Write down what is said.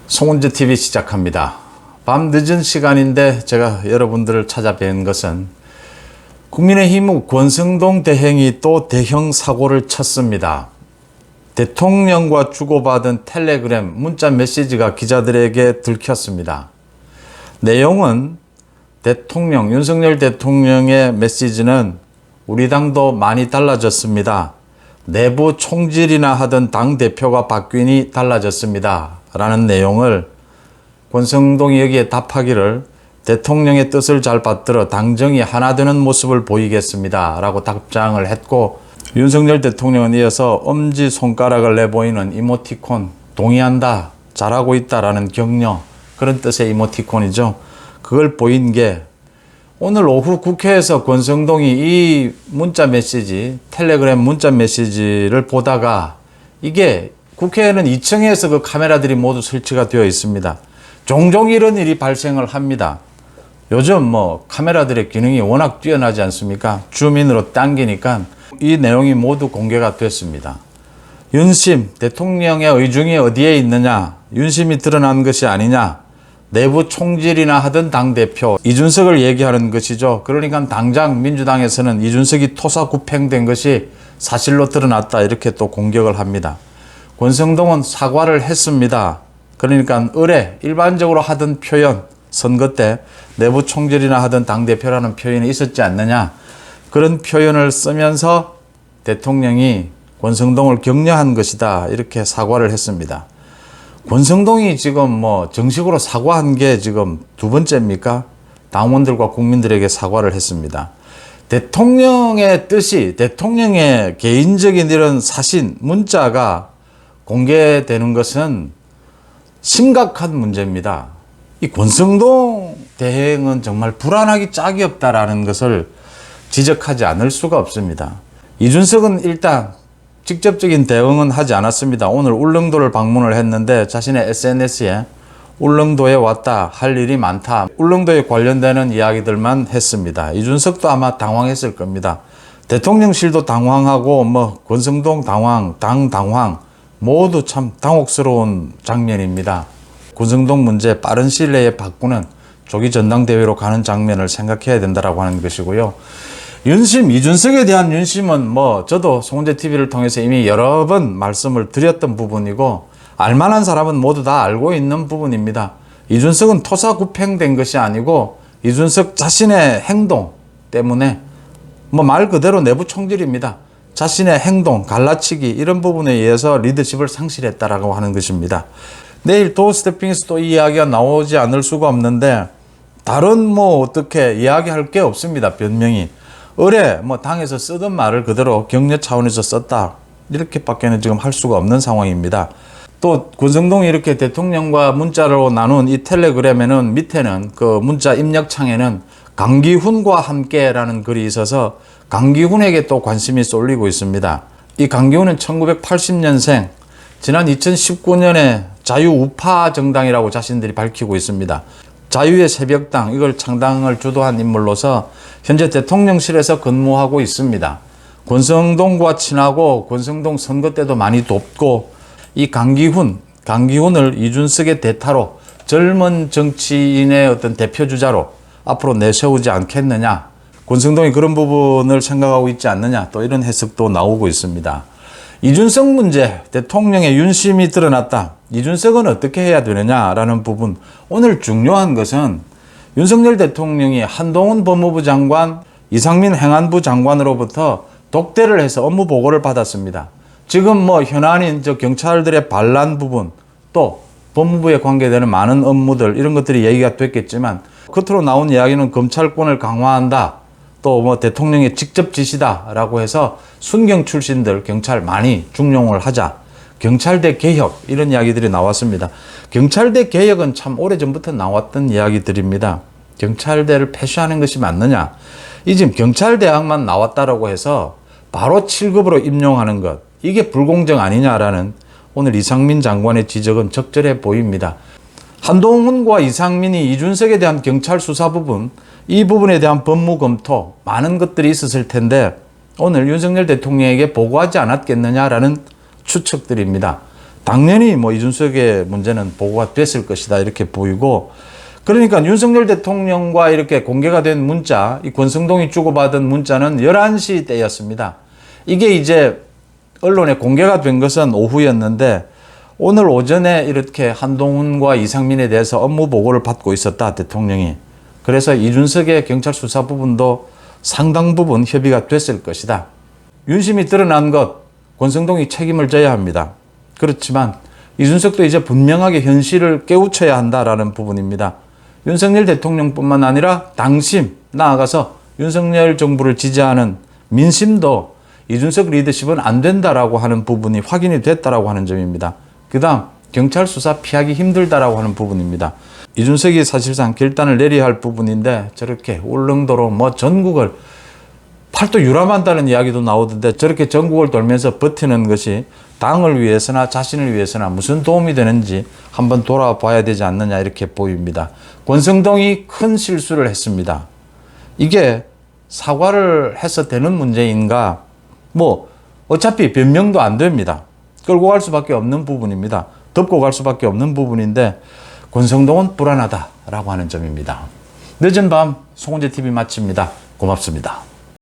송은재 TV 시작합니다. 밤 늦은 시간인데 제가 여러분들을 찾아뵌 것은 국민의힘 권성동 대행이 또 대형 사고를 쳤습니다. 대통령과 주고받은 텔레그램 문자 메시지가 기자들에게 들켰습니다. 내용은 윤석열 대통령의 메시지는 우리 당도 많이 달라졌습니다. 내부 총질이나 하던 당대표가 바뀌니 달라졌습니다. 라는 내용을 권성동이 여기에 답하기를 대통령의 뜻을 잘 받들어 당정이 하나 되는 모습을 보이겠습니다. 라고 답장을 했고, 윤석열 대통령은 이어서 엄지손가락을 내보이는 이모티콘, 동의한다, 잘하고 있다라는 격려, 그런 뜻의 이모티콘이죠. 그걸 보인 게 오늘 오후 국회에서 권성동이 이 문자 메시지, 텔레그램 문자 메시지를 보다가 이게 국회에는 2층에서 그 카메라들이 모두 설치가 되어 있습니다. 종종 이런 일이 발생을 합니다. 요즘 카메라들의 기능이 워낙 뛰어나지 않습니까? 줌인으로 당기니까 이 내용이 모두 공개가 됐습니다. 윤심, 대통령의 의중이 어디에 있느냐, 윤심이 드러난 것이 아니냐, 내부 총질이나 하던 당대표 이준석을 얘기하는 것이죠. 그러니까 당장 민주당에서는 이준석이 토사구팽된 것이 사실로 드러났다, 이렇게 또 공격을 합니다. 권성동은 사과를 했습니다. 그러니까 일반적으로 하던 표현, 선거 때 내부 총질이나 하던 당대표라는 표현이 있었지 않느냐, 그런 표현을 쓰면서 대통령이 권성동을 격려한 것이다, 이렇게 사과를 했습니다. 권성동이 지금 정식으로 사과한 게 지금 두 번째입니까? 당원들과 국민들에게 사과를 했습니다. 대통령의 뜻이, 대통령의 개인적인 이런 사신, 문자가 공개되는 것은 심각한 문제입니다. 이 권성동 대행은 정말 불안하기 짝이 없다라는 것을 지적하지 않을 수가 없습니다. 이준석은 일단 직접적인 대응은 하지 않았습니다. 오늘 울릉도를 방문을 했는데 자신의 SNS에 울릉도에 왔다, 할 일이 많다, 울릉도에 관련되는 이야기들만 했습니다. 이준석도 아마 당황했을 겁니다. 대통령실도 당황하고 권성동 당황, 당 당황, 모두 참 당혹스러운 장면입니다. 권성동 문제 빠른 시일 내에 바꾸는 조기 전당대회로 가는 장면을 생각해야 된다라고 하는 것이고요. 윤심, 이준석에 대한 윤심은 저도 송은재 TV를 통해서 이미 여러 번 말씀을 드렸던 부분이고, 알만한 사람은 모두 다 알고 있는 부분입니다. 이준석은 토사구팽된 것이 아니고 이준석 자신의 행동 때문에 말 그대로 내부 총질입니다. 자신의 행동, 갈라치기, 이런 부분에 의해서 리더십을 상실했다라고 하는 것입니다. 내일 도어스태핑에서 또 이 이야기가 나오지 않을 수가 없는데, 다른 어떻게 이야기할 게 없습니다. 변명이. 당에서 쓰던 말을 그대로 격려 차원에서 썼다, 이렇게밖에는 지금 할 수가 없는 상황입니다. 또 권성동이 이렇게 대통령과 문자로 나눈 이 텔레그램에는 밑에는 그 문자 입력창에는 강기훈과 함께라는 글이 있어서 강기훈에게 또 관심이 쏠리고 있습니다. 이 강기훈은 1980년생, 지난 2019년에 자유우파 정당이라고 자신들이 밝히고 있습니다. 자유의 새벽당, 이걸 창당을 주도한 인물로서 현재 대통령실에서 근무하고 있습니다. 권성동과 친하고 권성동 선거 때도 많이 돕고, 이 강기훈을 이준석의 대타로, 젊은 정치인의 어떤 대표주자로 앞으로 내세우지 않겠느냐, 권성동이 그런 부분을 생각하고 있지 않느냐, 또 이런 해석도 나오고 있습니다. 이준석 문제, 대통령의 윤심이 드러났다. 이준석은 어떻게 해야 되느냐라는 부분. 오늘 중요한 것은 윤석열 대통령이 한동훈 법무부 장관, 이상민 행안부 장관으로부터 독대를 해서 업무 보고를 받았습니다. 지금 현안인 경찰들의 반란 부분, 또 법무부에 관계되는 많은 업무들, 이런 것들이 얘기가 됐겠지만, 겉으로 나온 이야기는 검찰권을 강화한다, 또 대통령의 직접 지시다라고 해서 순경 출신들 경찰 많이 중용을 하자, 경찰대 개혁, 이런 이야기들이 나왔습니다. 경찰대 개혁은 참 오래전부터 나왔던 이야기들입니다. 경찰대를 폐쇄하는 것이 맞느냐, 이 지금 경찰대학만 나왔다라고 해서 바로 7급으로 임용하는 것, 이게 불공정 아니냐라는 오늘 이상민 장관의 지적은 적절해 보입니다. 한동훈과 이상민이 이준석에 대한 경찰 수사 부분, 이 부분에 대한 법무 검토, 많은 것들이 있었을 텐데 오늘 윤석열 대통령에게 보고하지 않았겠느냐라는 추측들입니다. 당연히 뭐 이준석의 문제는 보고가 됐을 것이다 이렇게 보이고, 그러니까 윤석열 대통령과 이렇게 공개가 된 문자, 이 권성동이 주고받은 문자는 11시 때였습니다. 이게 이제 언론에 공개가 된 것은 오후였는데 오늘 오전에 이렇게 한동훈과 이상민에 대해서 업무 보고를 받고 있었다, 대통령이. 그래서 이준석의 경찰 수사 부분도 상당 부분 협의가 됐을 것이다. 윤심이 드러난 것, 권성동이 책임을 져야 합니다. 그렇지만 이준석도 이제 분명하게 현실을 깨우쳐야 한다라는 부분입니다. 윤석열 대통령뿐만 아니라 당심, 나아가서 윤석열 정부를 지지하는 민심도 이준석 리더십은 안 된다라고 하는 부분이 확인이 됐다라고 하는 점입니다. 그 다음 경찰 수사 피하기 힘들다라고 하는 부분입니다. 이준석이 사실상 결단을 내려야 할 부분인데 저렇게 울릉도로 뭐 전국을 팔도 유람한다는 이야기도 나오던데 저렇게 전국을 돌면서 버티는 것이 당을 위해서나 자신을 위해서나 무슨 도움이 되는지 한번 돌아봐야 되지 않느냐 이렇게 보입니다. 권성동이 큰 실수를 했습니다. 이게 사과를 해서 되는 문제인가? 뭐 어차피 변명도 안 됩니다. 끌고 갈 수밖에 없는 부분입니다. 덮고 갈 수밖에 없는 부분인데 권성동은 불안하다라고 하는 점입니다. 늦은 밤 송은재 TV 마칩니다. 고맙습니다.